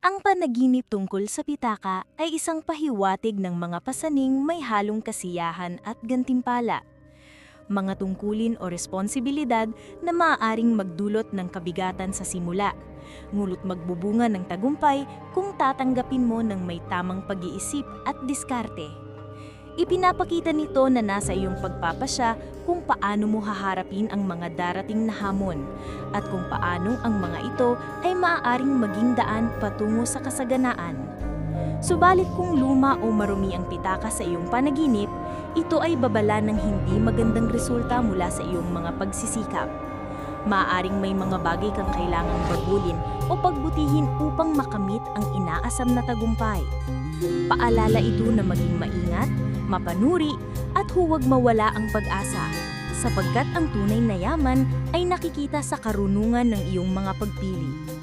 Ang panaginip tungkol sa pitaka ay isang pahiwatig ng mga pasaning may halong kasiyahan at gantimpala. Mga tungkulin o responsibilidad na maaaring magdulot ng kabigatan sa simula, ngunit magbubunga ng tagumpay kung tatanggapin mo ng may tamang pag-iisip at diskarte. Ipinapakita nito na nasa iyong pagpapasya kung paano mo haharapin ang mga darating na hamon at kung paano ang mga ito ay maaaring maging daan patungo sa kasaganaan. Subalit kung luma o marumi ang pitaka sa iyong panaginip, ito ay babala ng hindi magandang resulta mula sa iyong mga pagsisikap. Maaaring may mga bagay kang kailangang bagulin o pagbutihin upang makamit ang inaasam na tagumpay. Paalala ito na maging maingat, mapanuri at huwag mawala ang pag-asa, sapagkat ang tunay na yaman ay nakikita sa karunungan ng iyong mga pagpili.